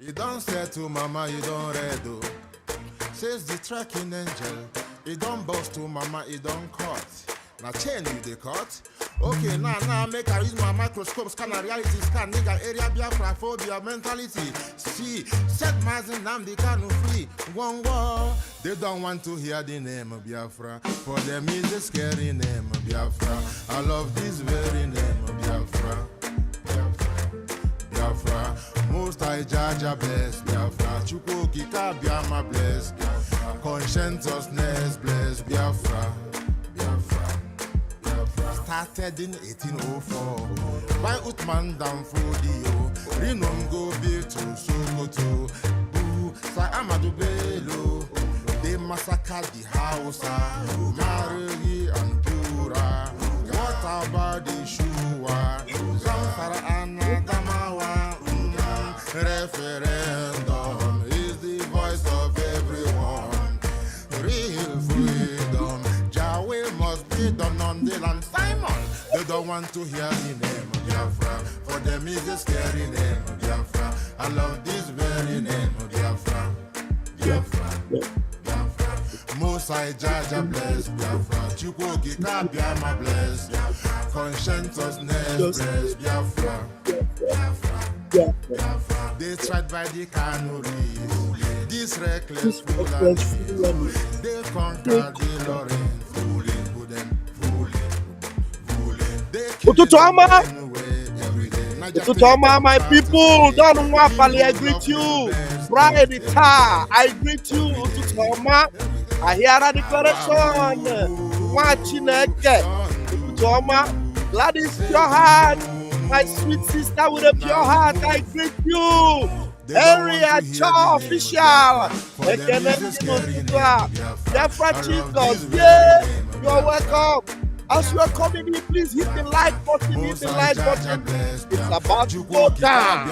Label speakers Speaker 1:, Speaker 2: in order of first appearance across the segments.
Speaker 1: You don't say to mama, you don't read, oh. Says the tracking angel. You don't boast to mama, you don't cut. Now chain you the cut. Okay, now make I use my microscope, scan a reality scan, nigga area biafra phobia mentality. See, set Mazin Namdi Kanu free. One war. They don't want to hear the name of Biafra. For them is a scary name of Biafra. I love this very name of Biafra. Biafra, most I judge a bless Biafra, Chukwuki Biafra bless Biafra, conscientiousness bless Biafra, Biafra, Biafra. Started in 1804 by Uthman Danfodio, Rinom go be to Sokoto, Sa Amadou Bello, they massacred the Hausa, Marigi and Pura. What about the Shua, Zamfara and Adamawa? Referendum is the voice of everyone. Real freedom, Yahweh must be done on the land. Simon, they don't want to hear the name of Biafra. For them is a scary name of Biafra. I love this very name of Biafra. Biafra, Biafra. Mosai Jaja bless Biafra. Chukwuki Biafra bless. Conscientiousness bless Biafra. Biafra. They tried by the canories. This reckless Fulani. They conquered the Lorraine. Fooling them, fooling. They
Speaker 2: Ututoma, my people, don't waffle, I greet you. Friday tar, I greet you, Ututoma. I hear a declaration. Watching again. Ututoma, glad is your heart. My sweet sister with a pure heart, I greet you. Area Chow official. Biafra Chief Gods, yeah, you're welcome. As you are coming in, please hit the like button. Hit the like button. It's about to go down.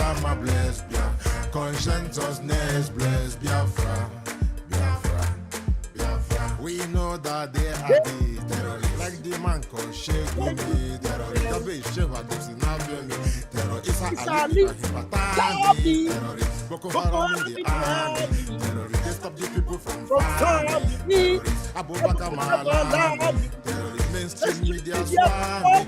Speaker 1: Conscientiousness bless Biafra. Biafra. Biafra. We know that they are the terrorists. Like the man called Sheikh Gumi, terrorist. The base Sheva Dixon Avenue, terrorist. Ali Ibrahim, terrorist. Boko Haram in the army, terrorist. They stop the people from farming, terrorist. Abu Bakr Malami, terrorist. Mainstream media swarming.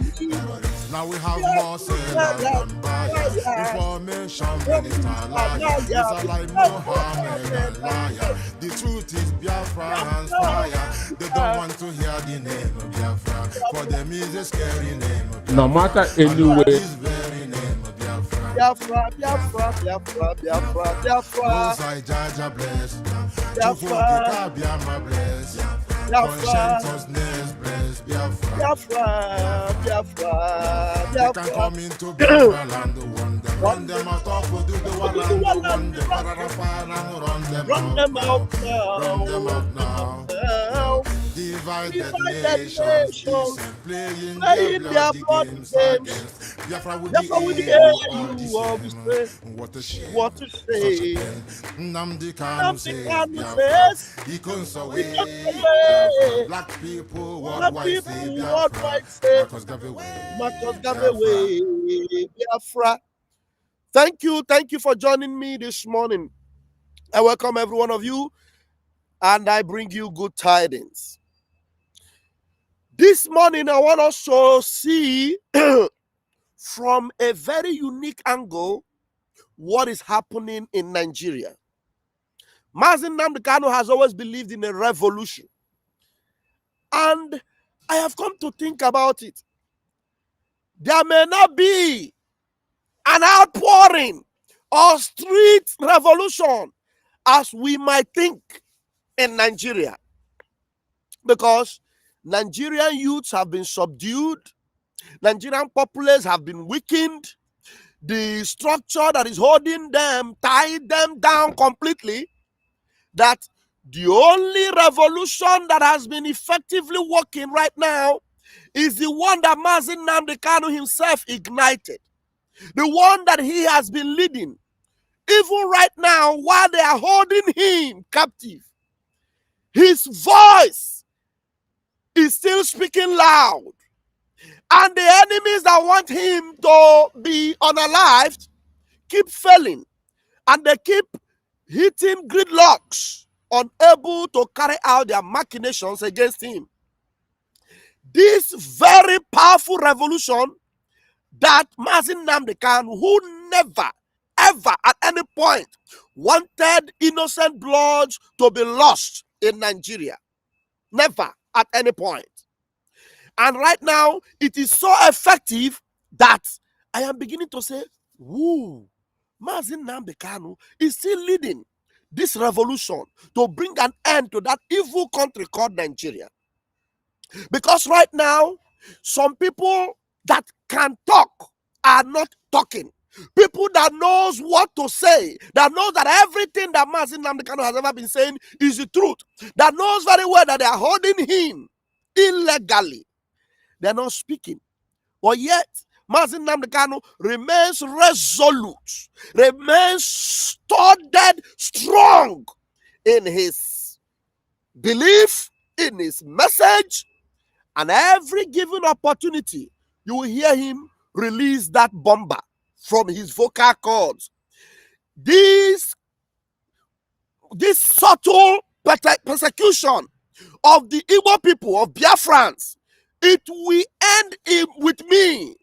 Speaker 1: Now we have more sellers than buyers. Information minister liars. It's a lie, Mohammed and liar. The truth is Biafra and fire. They don't want to hear the name of Biafra. For them is a scary name of Biafra.
Speaker 3: No matter anyway.
Speaker 1: This very name of Biafra.
Speaker 2: Biafra, Biafra, Biafra, Biafra, Biafra.
Speaker 1: Mosai Jaja bless. Biafra, Biafra bless. Conscientiousness bless Biafra.
Speaker 2: Biafra, Biafra,
Speaker 1: They can
Speaker 2: Biafra.
Speaker 1: come into Biafra land to run them out of do the one land run them
Speaker 2: Run them out
Speaker 1: run them
Speaker 2: now.
Speaker 1: out now.
Speaker 2: Now.
Speaker 1: Divided
Speaker 2: Nations,
Speaker 1: nations, playing
Speaker 2: their
Speaker 1: their bloody
Speaker 2: bloody
Speaker 1: games
Speaker 2: games.
Speaker 1: against Biafra with
Speaker 2: Biafra with
Speaker 1: the
Speaker 2: the
Speaker 1: air
Speaker 2: air,
Speaker 1: you
Speaker 2: you
Speaker 1: all
Speaker 2: always
Speaker 1: the
Speaker 2: say.
Speaker 1: What a shame.
Speaker 2: What to
Speaker 1: Such
Speaker 2: say?
Speaker 1: a pain. Namdi Kanu
Speaker 2: Namdi
Speaker 1: says
Speaker 2: Kanu
Speaker 1: Biafra.
Speaker 2: says,
Speaker 1: He couldn't
Speaker 2: "We
Speaker 1: away.
Speaker 2: took away."
Speaker 1: Black people
Speaker 2: Black
Speaker 1: worldwide say
Speaker 2: people
Speaker 1: Biafra.
Speaker 2: worldwide say,
Speaker 1: Marcus Garvey.
Speaker 2: Marcus Garvey, Biafra. Thank you for joining me this morning. I welcome every one of you, and I bring you good tidings. This morning, I want us to see from a very unique angle what is happening in Nigeria. Mazin Nnamdi Kanu has always believed in a revolution. And I have come to think about it. There may not be an outpouring or street revolution as we might think in Nigeria. Because Nigerian youths have been subdued. Nigerian populace have been weakened. The structure that is holding them tied them down completely. That the only revolution that has been effectively working right now is the one that Mazin Nnamdi Kanu himself ignited. The one that he has been leading. Even right now, while they are holding him captive, his voice is still speaking loud. And the enemies that want him to be unalived keep failing. and they keep hitting gridlocks, unable to carry out their machinations against him. This very powerful revolution that Mazin Nnamdi Kanu, who never, ever at any point wanted innocent blood to be lost in Nigeria. Never at any point. And right now, it is so effective that I am beginning to say, woo, Mazin Nnamdi Kanu is still leading this revolution to bring an end to that evil country called Nigeria. Because right now, some people that can talk are not talking. People that knows what to say, that knows that everything that Mazin Nnamdi Kanu has ever been saying is the truth, that knows very well that they are holding him illegally. They're not speaking. But yet, Mazin Nnamdi Kanu remains resolute, remains studded strong in his belief, in his message, and every given opportunity, you will hear him release that bomber from his vocal cords. This subtle persecution of the Igbo people, of Biafrans, it will end with me.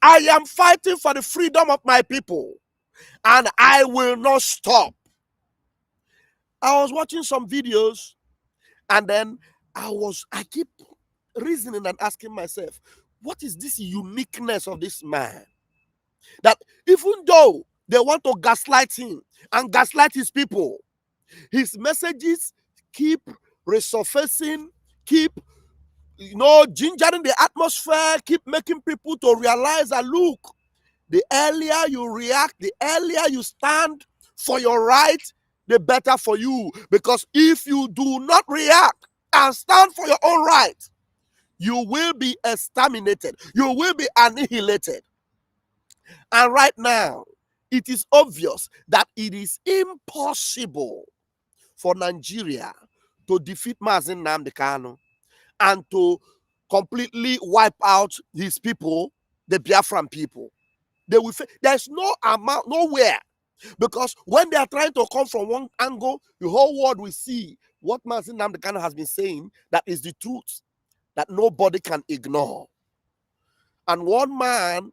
Speaker 2: I am fighting for the freedom of my people, and I will not stop. I was watching some videos, and then I keep reasoning and asking myself, what is this uniqueness of this man? That even though they want to gaslight him and gaslight his people, his messages keep resurfacing, keep gingering the atmosphere, keep making people to realize that, look, the earlier you react, the earlier you stand for your right, the better for you. Because if you do not react and stand for your own right, you will be exterminated. You will be annihilated. And right now, it is obvious that it is impossible for Nigeria to defeat Mazin Nnamdi Kanu and to completely wipe out his people, the Biafran people. They will there's no amount, nowhere. Because when they are trying to come from one angle, the whole world will see what Mazin Nnamdi Kanu has been saying, that is the truth, that nobody can ignore. And one man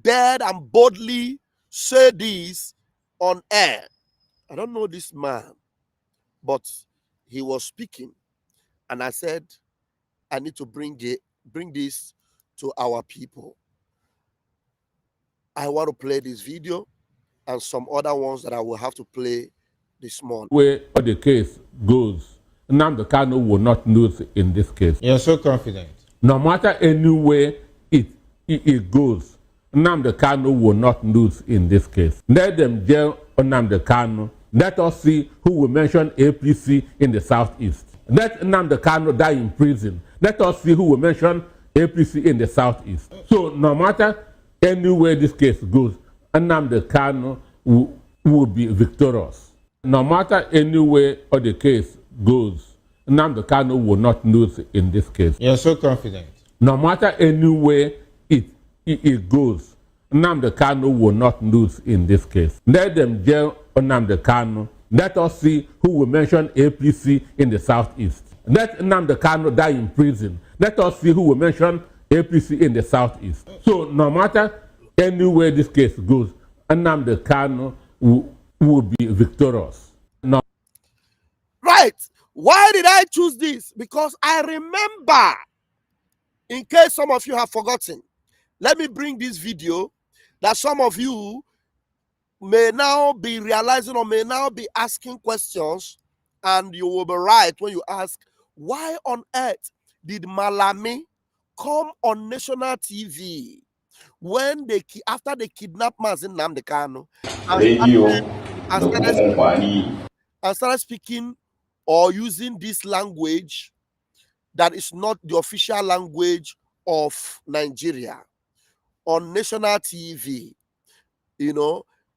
Speaker 2: dared and boldly say this on air. I don't know this man, but he was speaking, and I said, I need to bring this to our people. I want to play this video and some other ones that I will have to play this morning.
Speaker 3: Where the case goes, Nnamdi Kanu will not lose in this case.
Speaker 4: You're so confident.
Speaker 3: No matter any way it goes, Nnamdi Kanu will not lose in this case. Let them jail Nnamdi Kanu. Let us see who will mention APC in the southeast. Let Nnamdi Kanu die in prison. Let us see who will mention APC in the southeast. So no matter any way this case goes, Nnamdi Kanu will be victorious. No matter any way the case goes, Nnamdi Kanu will not lose in this case.
Speaker 4: You're so confident.
Speaker 3: No matter any way it goes, Nnamdi Kanu will not lose in this case. Let them jail Nnamdi Kanu. Let us see who will mention APC in the southeast. Let Nnamdi Kanu die in prison. Let us see who will mention APC in the southeast. So no matter any way this case goes, Nnamdi Kanu will be victorious. No.
Speaker 2: Right. Why did I choose this? Because I remember, in case some of you have forgotten, let me bring this video that some of you may now be realizing or may now be asking questions, and you will be right when you ask, why on earth did Malami come on national TV when after they kidnapped Mazin Nnamdi Kanu and started speaking or using this language that is not the official language of Nigeria on national TV?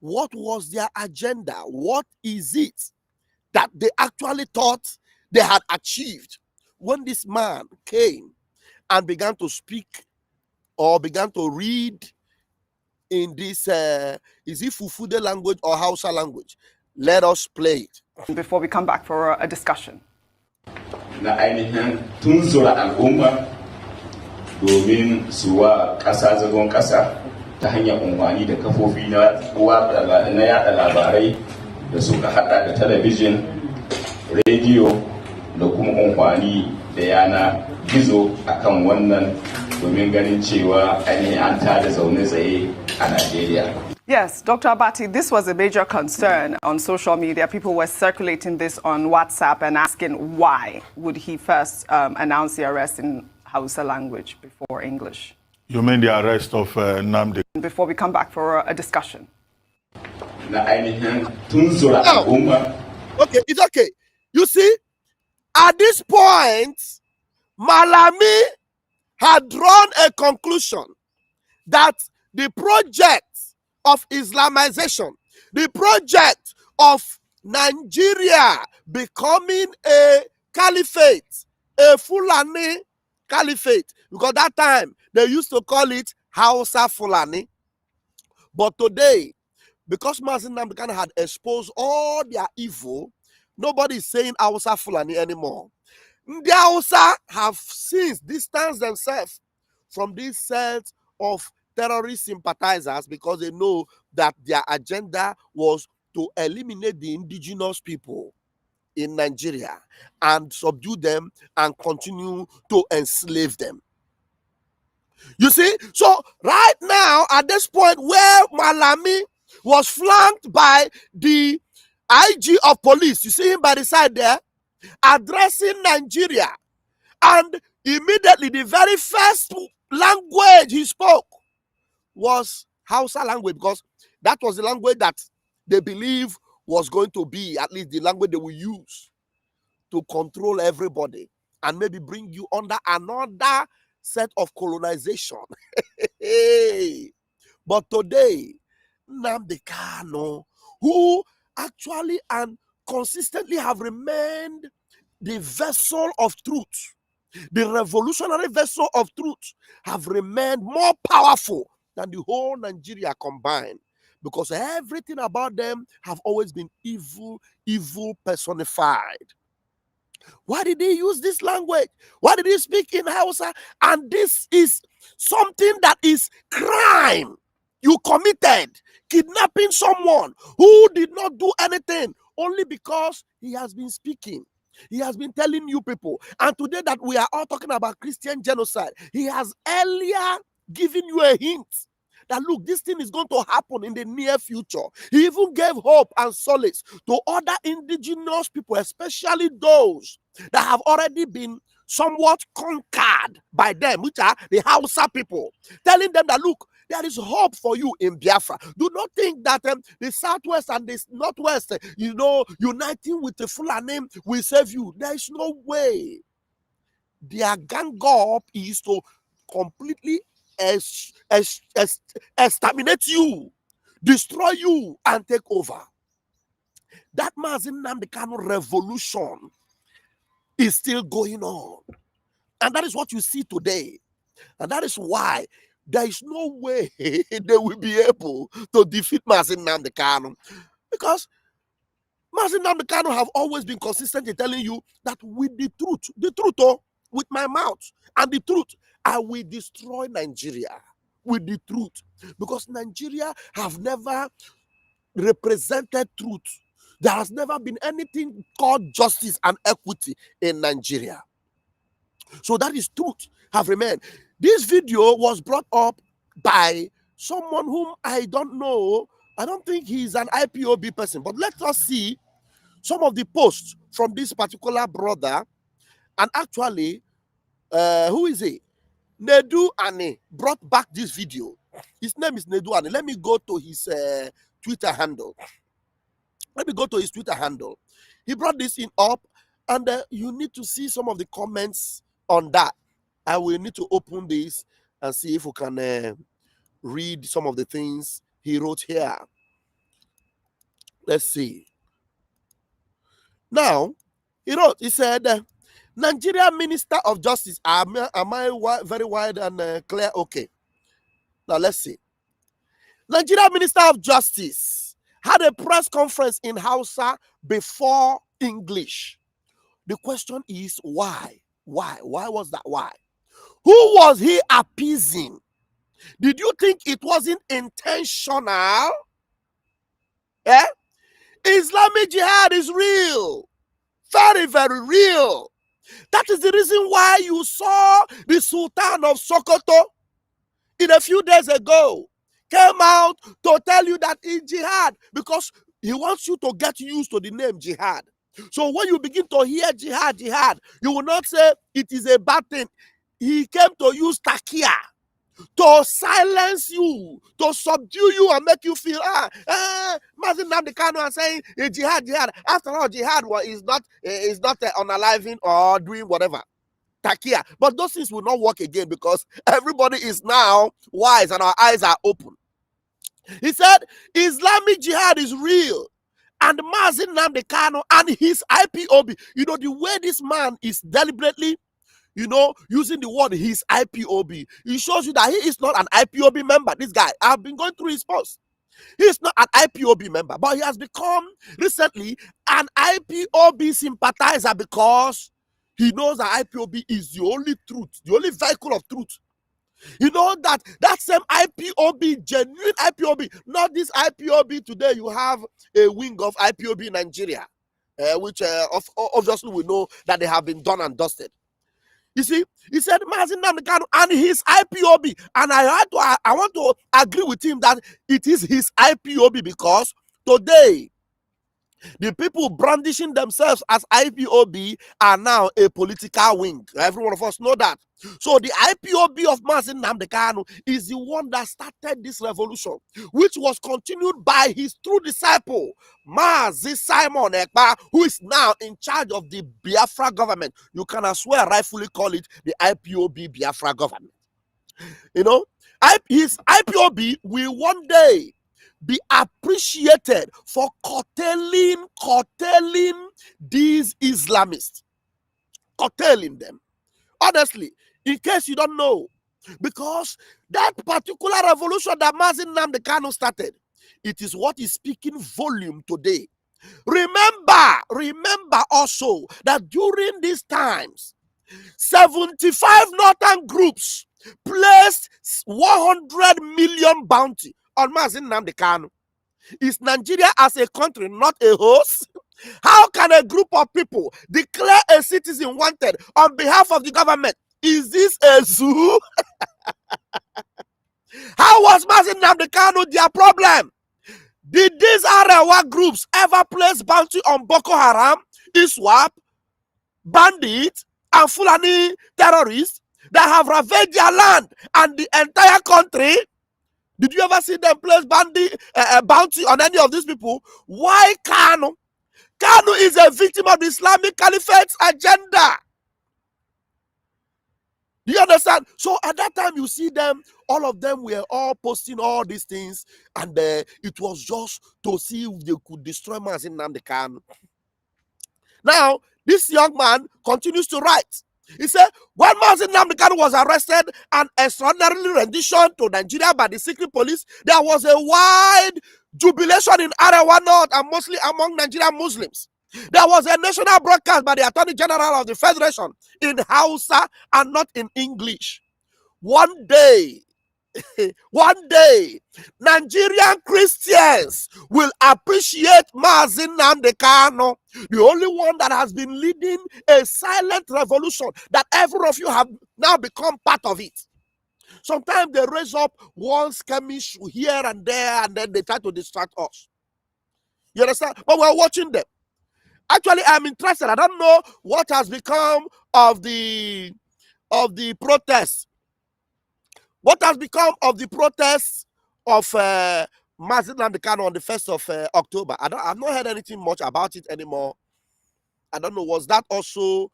Speaker 2: What was their agenda? What is it that they actually thought they had achieved when this man came and began to speak or began to read in this, is it Fufude language or Hausa language? Let us play it.
Speaker 4: Before we come back for a discussion.
Speaker 5: Na ainihin tunzura al'umma domin suwa ƙasa zagon ƙasa ta hanyar amfani da kafofi na yada labarai da suka hada da talabijin, rediyo da kuma amfani da yana gizo akan wannan domin ganin cewa ainihin an tada zaune tsaye a Najeriya.
Speaker 4: Yes, Dr. Abati, this was a major concern on social media. People were circulating this on WhatsApp and asking why would he first announce the arrest in Hausa language before English.
Speaker 6: You mean the arrest of Nnamdi?
Speaker 4: Before we come back for a discussion.
Speaker 2: Okay, it's okay. You see, at this point, Malami had drawn a conclusion that the project of Islamization, the project of Nigeria becoming a caliphate, a Fulani caliphate, because that time they used to call it Hausa Fulani. But today, because Mazin Nnamdi Kanu had exposed all their evil, nobody is saying Hausa Fulani anymore. The Hausa have since distanced themselves from this set of terrorist sympathizers because they know that their agenda was to eliminate the indigenous people in Nigeria and subdue them and continue to enslave them. You see, so right now at this point where Malami was flanked by the IG of police, you see him by the side there, addressing Nigeria, and immediately the very first language he spoke was Hausa language, because that was the language that they believe was going to be at least the language they will use to control everybody and maybe bring you under another set of colonization. But today, Nnamdi Kanu, who actually and consistently have remained the vessel of truth, the revolutionary vessel of truth, have remained more powerful than the whole Nigeria combined, because everything about them have always been evil, evil personified. Why did he use this language? Why did he speak in Hausa? And this is something that is crime. You committed kidnapping someone who did not do anything only because he has been speaking. He has been telling you people. And today that we are all talking about Christian genocide, he has earlier given you a hint that look, this thing is going to happen in the near future. He even gave hope and solace to other indigenous people, especially those that have already been somewhat conquered by them, which are the Hausa people, telling them that look, there is hope for you in Biafra. Do not think that the Southwest and the Northwest, uniting with the Fulani will save you. There is no way. Their gang up is to completely exterminate you, destroy you, and take over. That Mazin Nnamdi Kanu revolution is still going on. And that is what you see today. And that is why there is no way they will be able to defeat Mazin Nnamdi Kanu. Because Mazin Nnamdi Kanu have always been consistent in telling you that with the truth, with my mouth and the truth, I will destroy Nigeria with the truth. Because Nigeria have never represented truth. There has never been anything called justice and equity in Nigeria. So that is truth have remained. This video was brought up by someone whom I don't know. I don't think he's an IPOB person, but let us see some of the posts from this particular brother. And actually, who is he? Nedu Ane brought back this video. His name is Nedu Ane. Let me go to his Twitter handle. He brought this in up, and you need to see some of the comments on that. I will need to open this and see if we can read some of the things he wrote here. Let's see. Now, he said, Nigeria Minister of Justice, am I very wide and clear? Okay. Now, let's see. Nigeria Minister of Justice had a press conference in Hausa before English. The question is why? Why? Why was that? Why? Who was he appeasing? Did you think it wasn't intentional? Eh? Islamic jihad is real. Very, very real. That is the reason why you saw the Sultan of Sokoto in a few days ago came out to tell you that in jihad, because he wants you to get used to the name jihad. So when you begin to hear jihad, jihad, you will not say it is a bad thing. He came to use takia to silence you, to subdue you and make you feel, Mazin Nnamdi Kanu are saying jihad, jihad. After all, jihad is not unaliving or doing whatever. Takia. But those things will not work again because everybody is now wise and our eyes are open. He said Islamic jihad is real. And Mazin Nnamdi Kanu and his IPOB, the way this man is deliberately, using the word his IPOB, it shows you that he is not an IPOB member. This guy, I've been going through his posts. He's not an IPOB member, but he has become recently an IPOB sympathizer because he knows that IPOB is the only truth, the only vehicle of truth. You know that same IPOB, genuine IPOB, not this IPOB today. You have a wing of IPOB Nigeria, which obviously we know that they have been done and dusted. You see, he said Mazin Nnamdi Kanu and his IPOB, and I want to agree with him that it is his IPOB because today the people brandishing themselves as IPOB are now a political wing. Every one of us know that. So the IPOB of Mazin Nnamdi Kanu is the one that started this revolution, which was continued by his true disciple, Mazi Simon Ekpa, who is now in charge of the Biafra government. You can as well rightfully call it the IPOB Biafra government. His IPOB will one day be appreciated for curtailing these Islamists, curtailing them. Honestly, in case you don't know, because that particular revolution that Mazin Nnamdi Kanu started, it is what is speaking volume today. Remember also that during these times, 75 northern groups placed 100 million bounty on Mazin Nnamdi Kanu. Is Nigeria as a country not a host? How can a group of people declare a citizen wanted on behalf of the government? Is this a zoo? How was Mazin Nnamdi Kanu their problem? Did these Arewa groups ever place bounty on Boko Haram, ISWAP, bandits, and Fulani terrorists that have ravaged their land and the entire country? Did you ever see them place bounty on any of these people? Why Kanu? Kanu is a victim of the Islamic Caliphate's agenda. Do you understand? So at that time, you see them, all of them were all posting all these things, and it was just to see if they could destroy Mazin Nnamdi Kanu. Now, this young man continues to write. He said, when Mazin Nnamdi Kanu was arrested and extraordinarily rendition to Nigeria by the secret police, there was a wide jubilation in Arewa North and mostly among Nigerian Muslims. There was a national broadcast by the Attorney General of the Federation in Hausa and not in English. One day, Nigerian Christians will appreciate Mazin Nnamdi Kanu, the only one that has been leading a silent revolution that every of you have now become part of it. Sometimes they raise up one skirmish here and there, and then they try to distract us. You understand? But we're watching them. Actually, I'm interested. I don't know what has become of the protests. What has become of the protests of Mazin Nnamdi Kanu on the 1st of October? I've not heard anything much about it anymore. I don't know. Was that also?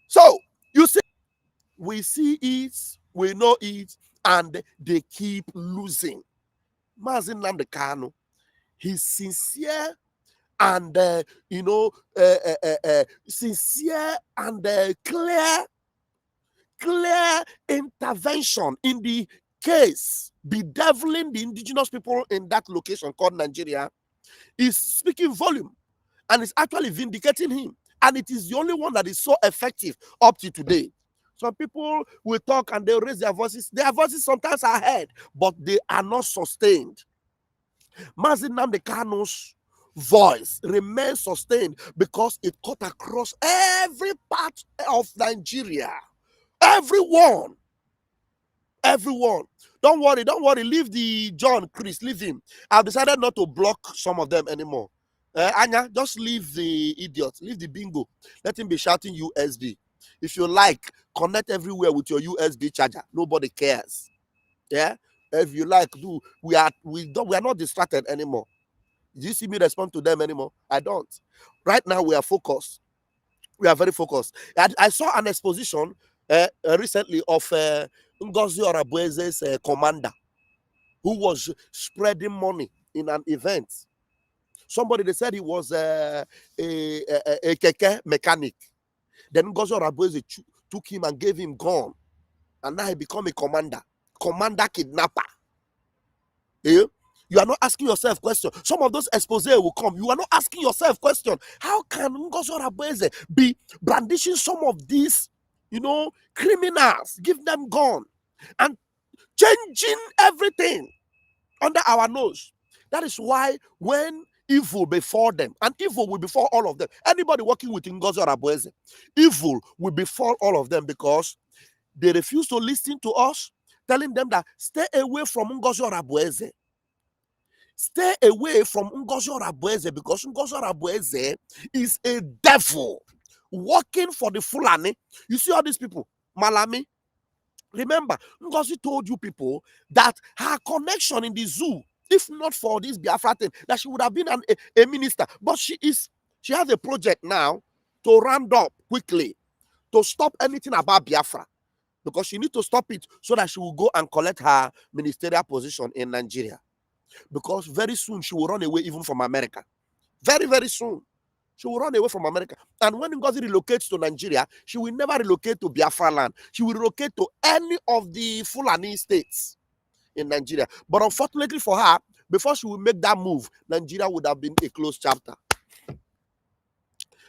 Speaker 2: So you see, we see it, we know it, and they keep losing. Mazin Nnamdi Kanu, his sincere and sincere and clear intervention in the case bedeviling the indigenous people in that location called Nigeria is speaking volume, and it's actually vindicating him. And it is the only one that is so effective up to today. Some people will talk and they'll raise their voices. Their voices sometimes are heard, but they are not sustained. Mazi Nnamdi Kanu's voice remains sustained because it cut across every part of Nigeria. Everyone. Don't worry. Leave the John, Chris, leave him. I've decided not to block some of them anymore. Anya, just leave the idiot, leave the bingo. Let him be shouting USB. If you like, connect everywhere with your USB charger. Nobody cares. Yeah. If you like, we are not distracted anymore. Do you see me respond to them anymore? I don't. Right now we are focused. We are very focused. I saw an exposition recently of Ngozi Orabueze's commander, who was spreading money in an event. Somebody, they said he was a keke mechanic. Then Ngozi Orabueze took him and gave him gun, and now he become a commander kidnapper. Yeah? You are not asking yourself question. Some of those exposés will come. You are not asking yourself question. How can Ngozi Orabueze be brandishing some of these, criminals, give them gun, and changing everything under our nose? That is why when evil befall them, and evil will befall all of them. Anybody working with Ngozi Orabueze, evil will befall all of them because they refuse to listen to us, telling them that stay away from Ngozi Orabueze. Stay away from Ngozi Orabueze because Ngozi Orabueze is a devil working for the Fulani. You see all these people, Malami. Remember, Ngozi told you people that her connection in the zoo, if not for this Biafra thing, that she would have been a minister. But she has a project now to round up quickly to stop anything about Biafra, because she needs to stop it so that she will go and collect her ministerial position in Nigeria. Because very soon she will run away even from America. Very, very soon. She will run away from America. And when Ngozi relocates to Nigeria, she will never relocate to Biafra land. She will relocate to any of the Fulani states in Nigeria. But unfortunately for her, before she will make that move, Nigeria would have been a closed chapter.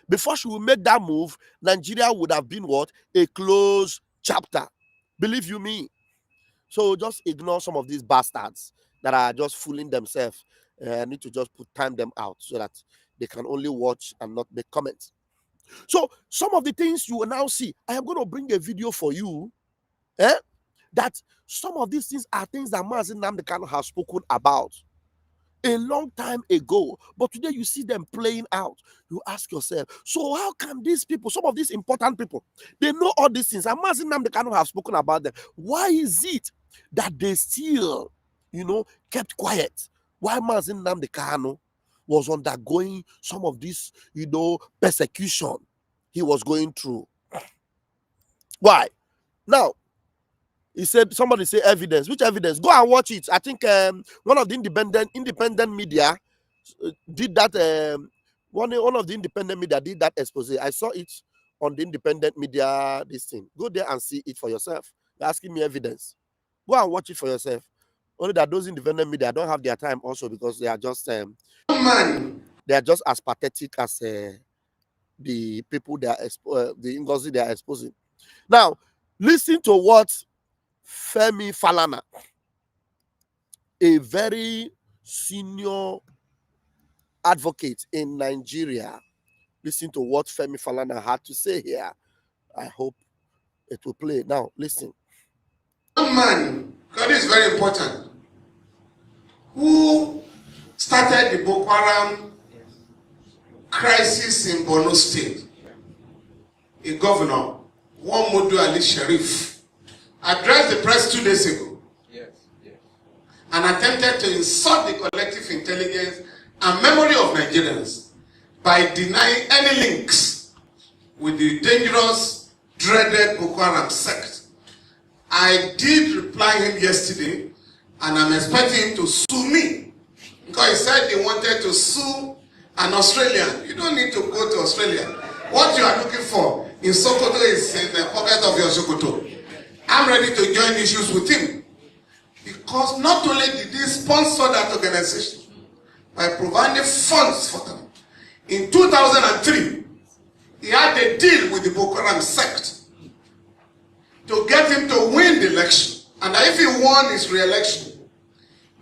Speaker 2: Before she will make that move, Nigeria would have been what? A closed chapter. Believe you me. So just ignore some of these bastards that are just fooling themselves. I need to just time them out so that they can only watch and not make comments. So some of the things you will now see, I am going to bring a video for you, that some of these things are things that Mazi Nnamdi Kanu has spoken about a long time ago, but today you see them playing out. You ask yourself, so how can these people, some of these important people, they know all these things, and Mazi Nnamdi Kanu have spoken about them? Why is it that they still, kept quiet? Why Mazi Nnamdi Kanu was undergoing some of this, persecution he was going through? Why? Now, he said, somebody say evidence. Which evidence? Go and watch it. I think one of the independent media did that. One of the independent media did that expose. I saw it on the independent media, this thing. Go there and see it for yourself. You're asking me evidence. Go and watch it for yourself. Only that those independent media don't have their time also, because they are just they are just as pathetic as the people they are the Ngozi they are exposing. Now, listen to what Femi Falana, a very senior advocate in Nigeria, listen to what Femi Falana had to say here. I hope it will play. Now, listen.
Speaker 7: One man, because this is very important, who started the Boko Haram crisis in Borno State, a governor, Modu Ali Sharif, addressed the press 2 days ago and attempted to insult the collective intelligence and memory of Nigerians by denying any links with the dangerous, dreaded Boko Haram sect. I did reply him yesterday, and I'm expecting him to sue me, because he said he wanted to sue an Australian. You don't need to go to Australia. What you are looking for in Sokoto is in the pocket of your Sokoto. I'm ready to join issues with him. Because not only did he sponsor that organization by providing funds for them, in 2003, he had a deal with the Boko Haram sect to get him to win the election. And if he won his re-election,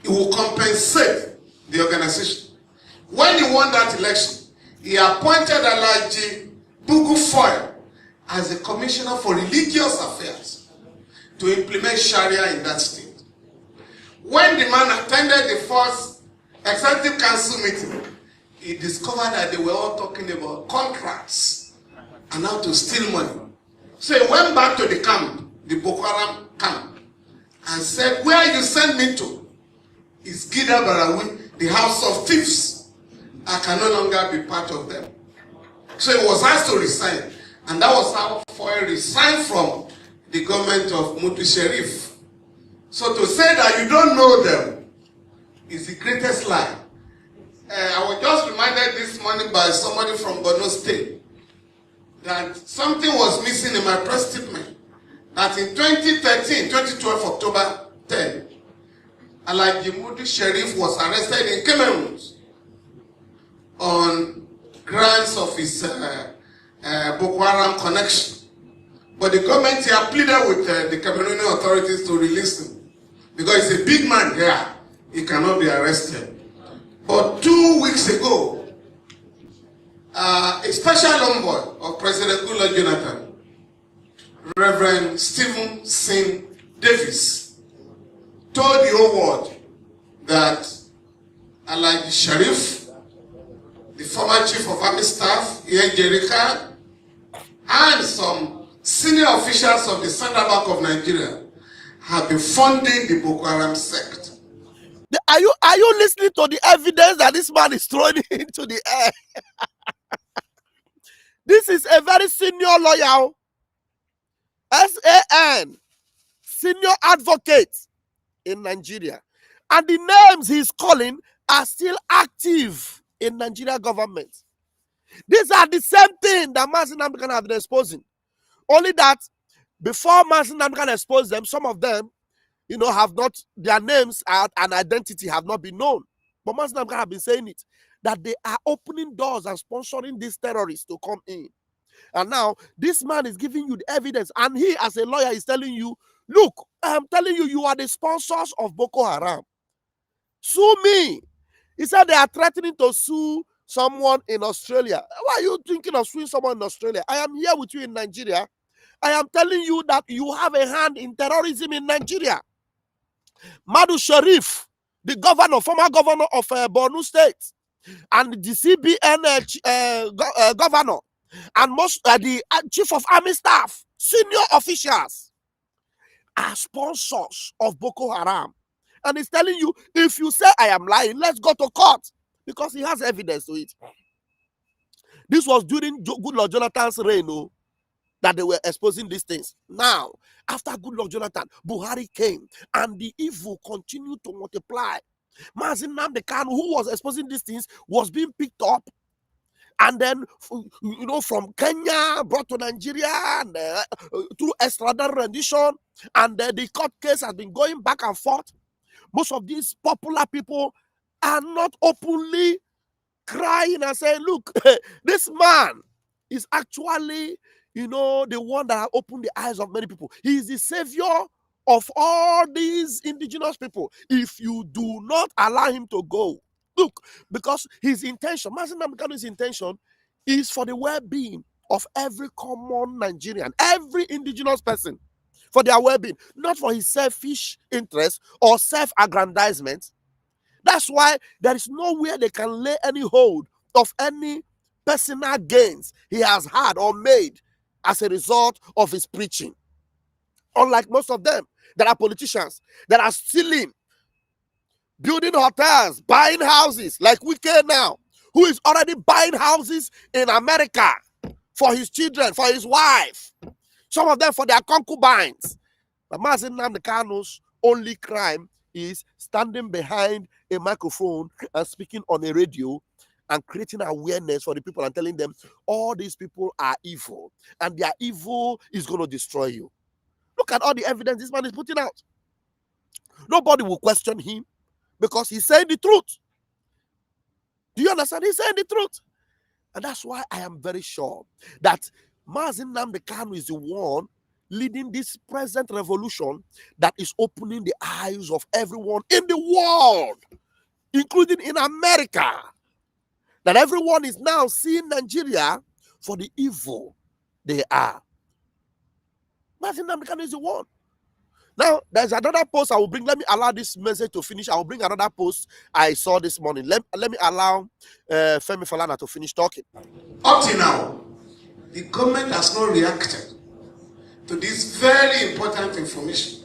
Speaker 7: he will compensate the organization. When he won that election, he appointed Alhaji Bugu Foy as the Commissioner for Religious Affairs to implement Sharia in that state. When the man attended the first Executive Council meeting, he discovered that they were all talking about contracts and how to steal money. So he went back to the camp, the Boko Haram camp, and said, where you send me to is Gida Barawi, the house of thieves. I can no longer be part of them. So he was asked to resign. And that was how Foy resigned from the government of Mutu Sharif. So to say that you don't know them is the greatest lie. I was just reminded this morning by somebody from Borno State that something was missing in my press statement. That in 2013, 2012, October 10, Alhaji Mutu Sharif was arrested in Cameroon on grounds of his Boko Haram connection. But the government here pleaded with the Cameroonian authorities to release him. Because he's a big man here, he cannot be arrested. But 2 weeks ago, a special envoy of President Goodluck Jonathan, Reverend Stephen Singh Davis, told the whole world that Alhaji Sharif, the former chief of army staff, Ian Jerika, and some senior officials of the Central Bank of Nigeria have been funding the Boko Haram sect.
Speaker 2: Are you listening to the evidence that this man is throwing into the air? This is a very senior lawyer, SAN, senior advocate in Nigeria. And the names he's calling are still active in Nigeria government. These are the same thing that Mazi Nnamdi Kanu have been exposing. Only that before Mazi Nnamdi Kanu exposed them, some of them, have not, their names and identity have not been known. But Mazi Nnamdi Kanu have been saying it, that they are opening doors and sponsoring these terrorists to come in. And now, this man is giving you the evidence, and he, as a lawyer, is telling you, look, I'm telling you, you are the sponsors of Boko Haram. Sue me. He said they are threatening to sue someone in Australia. Why are you thinking of suing someone in Australia? I am here with you in Nigeria. I am telling you that you have a hand in terrorism in Nigeria. Madu Sharif, the governor, former governor of Borno State, and the CBN governor, and most the chief of army staff, senior officials, are sponsors of Boko Haram. And he's telling you, if you say I am lying, let's go to court, because he has evidence to it. This was during Goodluck Jonathan's reign, that they were exposing these things. Now, after Goodluck Jonathan, Buhari came, and the evil continued to multiply. Mazi Nnamdi Kanu, who was exposing these things, was being picked up, and then, from Kenya, brought to Nigeria, and through extradition rendition, and the court case has been going back and forth. Most of these popular people are not openly crying and saying, look, this man is actually, the one that opened the eyes of many people. He is the savior of all these indigenous people. If you do not allow him to go, look, because his intention, Mazi Nnamdi Kanu's intention, is for the well-being of every common Nigerian, every indigenous person, for their well-being, not for his selfish interest or self-aggrandizement. That's why there is nowhere they can lay any hold of any personal gains he has had or made as a result of his preaching. Unlike most of them, there are politicians that are stealing, building hotels, buying houses, like Wike now, who is already buying houses in America for his children, for his wife, some of them for their concubines. But Mazi Nnamdi Kanu's only crime is standing behind a microphone and speaking on a radio and creating awareness for the people and telling them all these people are evil and their evil is going to destroy you. Look at all the evidence this man is putting out. Nobody will question him because he's saying the truth. Do you understand? He's saying the truth. And that's why I am very sure that Mazi Nnamdi Kanu is the one leading this present revolution that is opening the eyes of everyone in the world, including in America. That everyone is now seeing Nigeria for the evil they are. Mazi Nnamdi Kanu is the one. Now, there's another post I will bring. Let me allow this message to finish. I will bring another post I saw this morning. Let me allow Femi Falana to finish talking.
Speaker 7: Up till now, the government has not reacted to this very important information.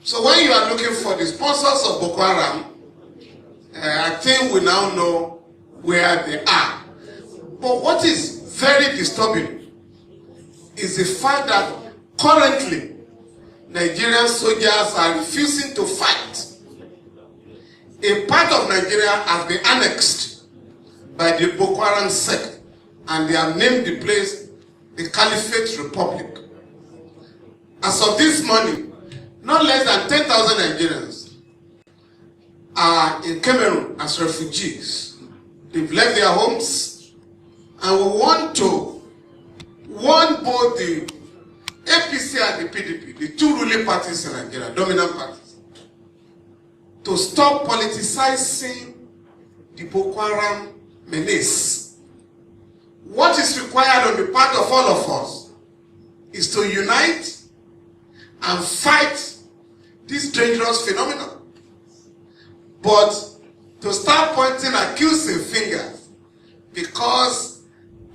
Speaker 7: So when you are looking for the sponsors of Boko Haram, I think we now know where they are. But what is very disturbing is the fact that currently Nigerian soldiers are refusing to fight. A part of Nigeria has been annexed by the Boko Haram sect, and they have named the place the Caliphate Republic. As of this morning, not less than 10,000 Nigerians are in Cameroon as refugees. They've left their homes, and we want to warn both the APC and the PDP, the two ruling parties in Nigeria, dominant parties, to stop politicizing the Boko Haram menace. What is required on the part of all of us is to unite and fight this dangerous phenomenon. But to start pointing accusing fingers because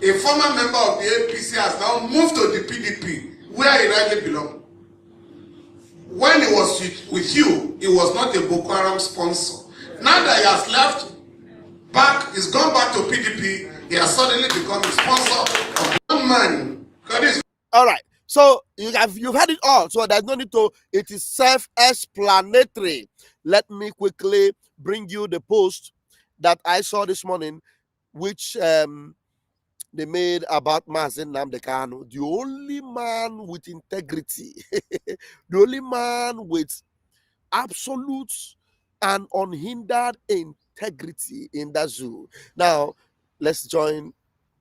Speaker 7: a former member of the APC has now moved to the PDP where he rightly belongs. When he was with you, he was not a Boko Haram sponsor. Now that he has left back, he's gone back to PDP, he has suddenly become a sponsor of one man.
Speaker 2: All right. So you've had it all. So there's no need to, it is self-explanatory. Let me quickly bring you the post that I saw this morning, which they made about Mazi Nnamdi Kanu, the only man with integrity, the only man with absolute and unhindered integrity in that zoo. Now, let's join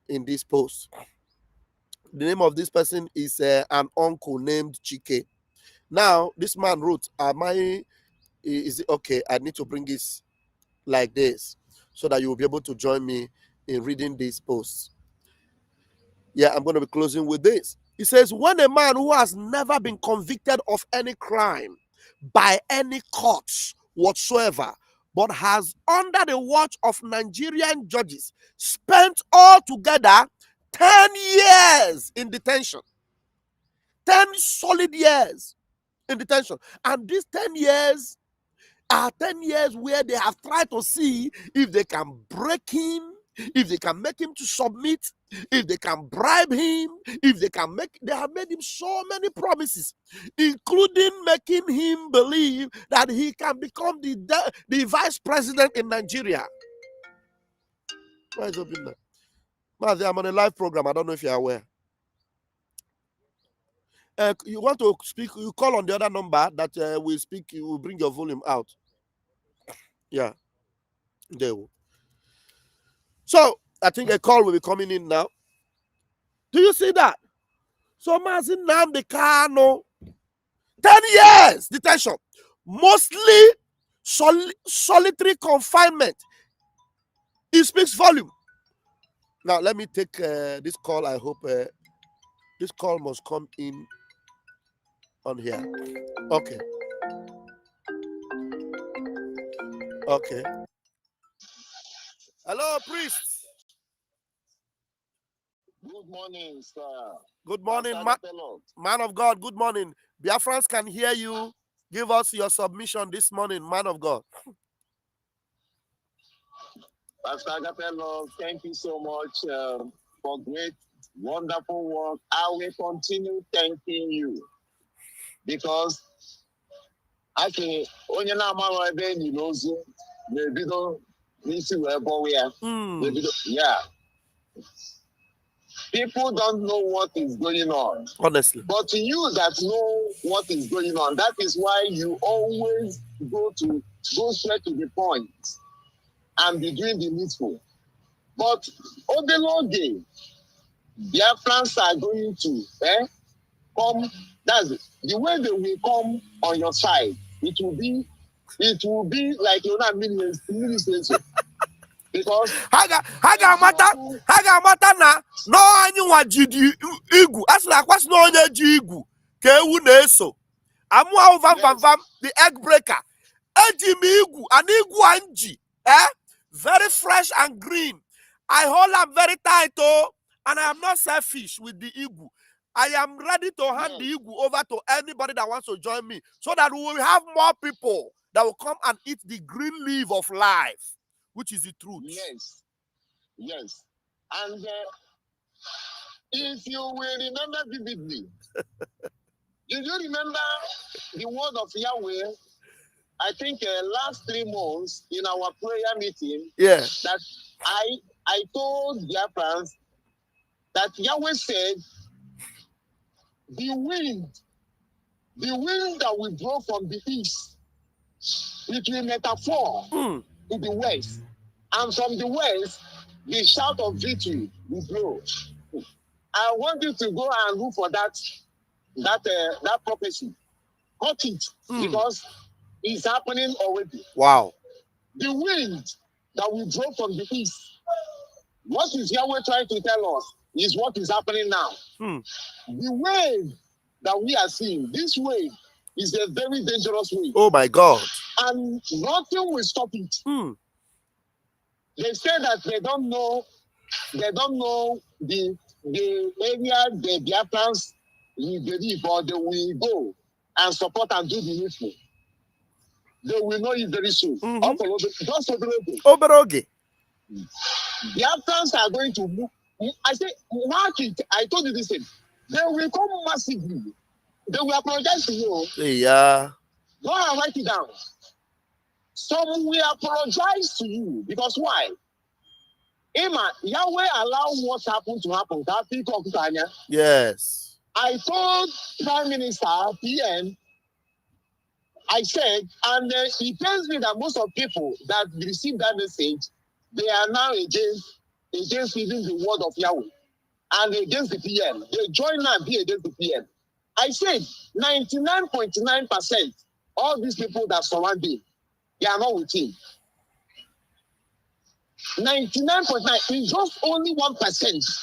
Speaker 2: in this post. The name of this person is an uncle named Chike. Now, this man wrote, is it okay? I need to bring this like this so that you will be able to join me in reading these posts. Yeah, I'm going to be closing with this. He says, when a man who has never been convicted of any crime by any courts whatsoever, but has under the watch of Nigerian judges spent altogether 10 years in detention, 10 solid years in detention, and these 10 years are 10 years where they have tried to see if they can break him, if they can make him to submit, if they can bribe him, if they can they have made him so many promises, including making him believe that he can become the vice president in Nigeria. Why is open now? Mazi, I'm on a live program. I don't know if you're aware. You want to speak, you call on the other number that will speak, you will bring your volume out. Yeah. There. So, I think a call will be coming in now. Do you see that? So, Mazi Nnamdi Kanu, 10 years detention, mostly solitary confinement. It speaks volume. Now, let me take this call. I hope this call must come in on here. Okay. Okay. Hello, priest.
Speaker 8: Good morning, sir.
Speaker 2: Good morning, man of God. Good morning. Biafrans can hear you. Give us your submission this morning, man of God.
Speaker 8: Pastor Agapello, thank you so much for great, wonderful work. I will continue thanking you because I can only now my baby knows you. Maybe don't Yeah. People don't know what is going on.
Speaker 2: Honestly.
Speaker 8: But you that know what is going on, that is why you always go straight to the point and be doing the needful. But Odeloge, Biafrans are going to come. That's it. The way they will come on your side, it will be like you're not ministers. Because
Speaker 2: Haga mata na no anyi nwa jidi igwu asla kwasi no onye ji igwu ka ewu na-eso amu ahụ vam the egg breaker eji m igwu and igwu anji very fresh and green. I hold am very tight and I am not selfish with the igwu. I am ready to hand the igwu over to anybody that wants to join me so that we will have more people that will come and eat the green leaf of life, which is the truth.
Speaker 8: Yes. And if you will remember vividly, did you remember the word of Yahweh? I think last 3 months in our prayer meeting, that I told the friends that Yahweh said, the wind that will blow from the east, it will metaphor to the west, and from the west, the shout of victory will blow. I want you to go and look for that prophecy. Cut it, because it's happening already.
Speaker 2: Wow.
Speaker 8: The wind that will blow from the east. What is Yahweh trying to tell us is what is happening now. The wave that we are seeing, this wave is a very dangerous wave.
Speaker 2: Oh my God.
Speaker 8: And nothing will stop it. They say that they don't know the area the Biafrans will believe, or they will go and support and do the needful. They will know it very soon. Just
Speaker 2: Oberoge.
Speaker 8: Biafrans are going to move. I say, mark it. I told you this thing. They will come massively. They will apologize to you.
Speaker 2: Yeah.
Speaker 8: Go and write it down. Some will apologize to you. Because why? Emma, Yahweh allow what happened to happen.
Speaker 2: Yes.
Speaker 8: I told Prime Minister, PM, I said, and it tells me that most of people that received that message, they are now against even the word of Yahweh and against the PM. They join now be against the PM. I said 99.9%, all these people that surround him, they are not with him. 99.9 is just only 1%.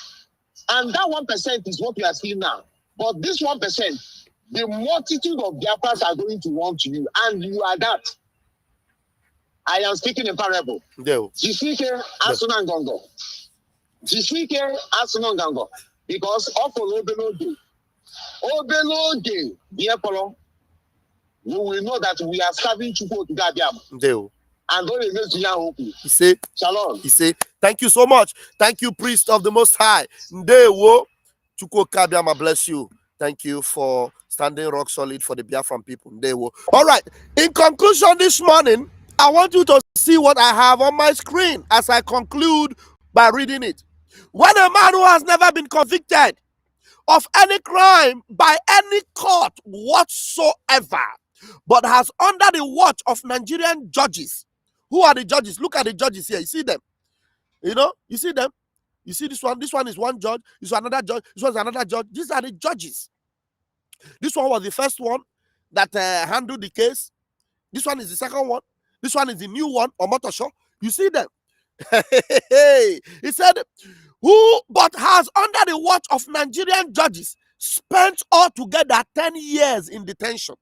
Speaker 8: And that 1% is what we are seeing now. But this 1%, the multitude of Biafrans are going to want you, and you are that. I am speaking in parable. Jisike Asunangongo. Jisike Asunangongo. Because of Obeloge, we will know that we are serving Chukwu to Gabiam. And don't even see Yahoku.
Speaker 2: He said,
Speaker 8: Shalom.
Speaker 2: He said, thank you so much. Thank you, priest of the Most High. Ndewo. Chukwu Kabiama bless you. Thank you for standing rock solid for the Biafran people. Ndewo. All right. In conclusion this morning, I want you to see what I have on my screen as I conclude by reading it. When a man who has never been convicted of any crime by any court whatsoever, but has under the watch of Nigerian judges. Who are the judges? Look at the judges here. You see them? You see them? You see this one? This one is one judge. This one another judge. This one is another judge. These are the judges. This one was the first one that handled the case. This one is the second one. This one is the new one, Omotosho. You see them? He said, who but has under the watch of Nigerian judges spent altogether 10 years in detention,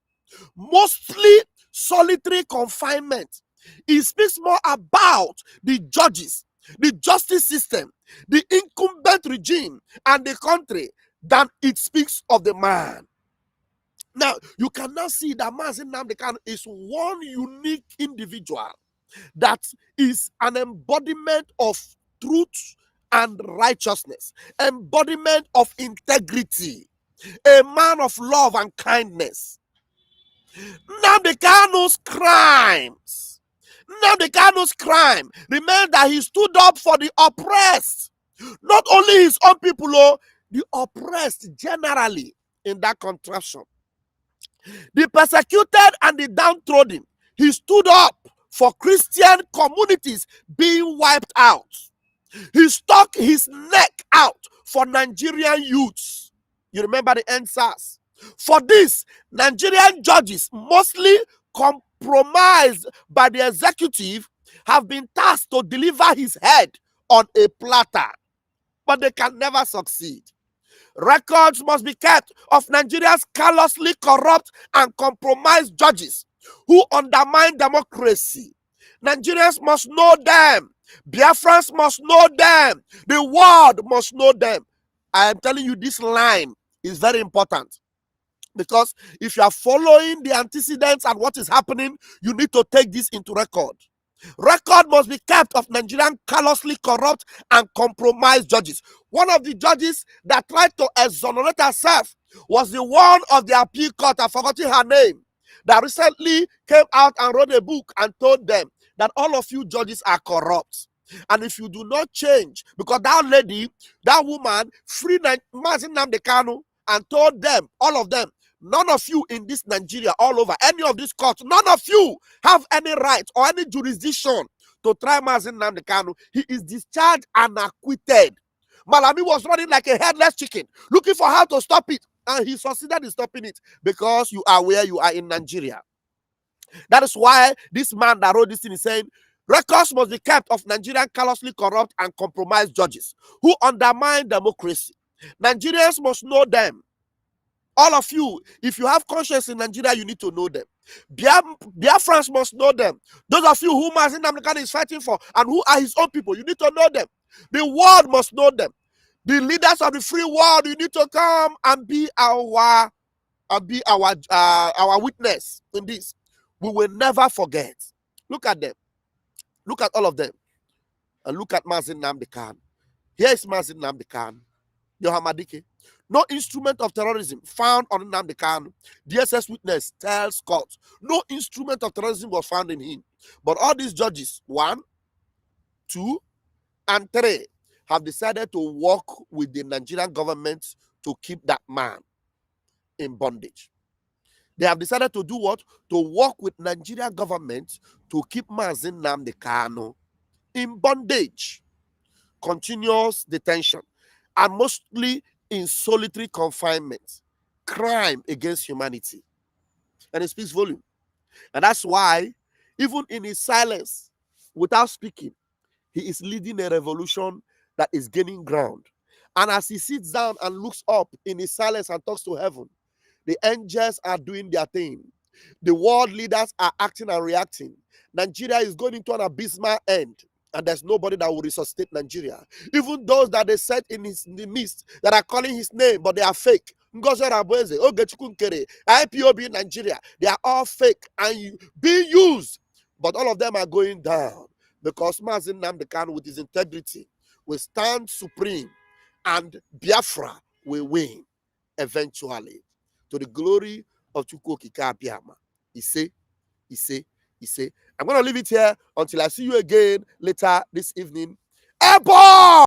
Speaker 2: mostly solitary confinement. He speaks more about the judges, the justice system, the incumbent regime, and the country than it speaks of the man. Now, you can now see that Mazi Nnamdi Kanu is one unique individual that is an embodiment of truth and righteousness, embodiment of integrity, a man of love and kindness. Nnamdi Kanu's crimes Nnamdi Kanu's crime remains that he stood up for the oppressed. Not only his own people, the oppressed generally in that contraption. The persecuted and the downtrodden. He stood up for Christian communities being wiped out. He stuck his neck out for Nigerian youths. You remember the NSAS? For this, Nigerian judges, mostly compromised by the executive, have been tasked to deliver his head on a platter, but they can never succeed. Records must be kept of Nigeria's callously corrupt and compromised judges who undermine democracy. Nigerians must know them. Biafrans must know them. The world must know them. I am telling you, this line is very important, because if you are following the antecedents and what is happening, you need to take this into record. Record must be kept of Nigerian callously corrupt and compromised judges. One of the judges that tried to exonerate herself was the one of the appeal court, I've forgotten her name, that recently came out and wrote a book and told them that all of you judges are corrupt. And if you do not change, because that lady, that woman, freed Mazi Nnamdi Kanu and told them, all of them, none of you in this Nigeria, all over, any of these courts, none of you have any right or any jurisdiction to try Mazi Nnamdi Kanu. He is discharged and acquitted. Malami was running like a headless chicken, looking for how to stop it. And he succeeded in stopping it because you are where you are in Nigeria. That is why this man that wrote this thing is saying, records must be kept of Nigerian callously corrupt and compromised judges who undermine democracy. Nigerians must know them. All of you, if you have conscience in Nigeria, you need to know them. Biafrans must know them. Those of you who Mazi Nnamdi Kanu is fighting for and who are his own people, you need to know them. The world must know them. The leaders of the free world, you need to come and be our witness in this. We will never forget. Look at them. Look at all of them. And look at Mazi Nnamdi Kanu. Here is Mazi Nnamdi Kanu. Yohamadike. No instrument of terrorism found on Nnamdi Kanu. DSS witness tells court no instrument of terrorism was found in him. But all these judges, 1, 2, and 3, have decided to work with the Nigerian government to keep that man in bondage. They have decided to do what? To work with Nigerian government to keep Mazi Nnamdi Kanu in bondage, continuous detention, and mostly in solitary confinement, crime against humanity. And it speaks volume. And that's why, even in his silence, without speaking, he is leading a revolution that is gaining ground. And as he sits down and looks up in his silence and talks to heaven, the angels are doing their thing. The world leaders are acting and reacting. Nigeria is going into an abysmal end. And there's nobody that will resuscitate Nigeria. Even those that they said in the midst that are calling his name, but they are fake. Ngozi Orabueze, Ogechukwu Nkere, IPOB Nigeria, they are all fake and being used. But all of them are going down because Mazi Nnamdi Kanu, with his integrity, will stand supreme, and Biafra will win eventually, to the glory of Chukwu Okike Abiama. He say. I'm going to leave it here until I see you again later this evening. Ebo!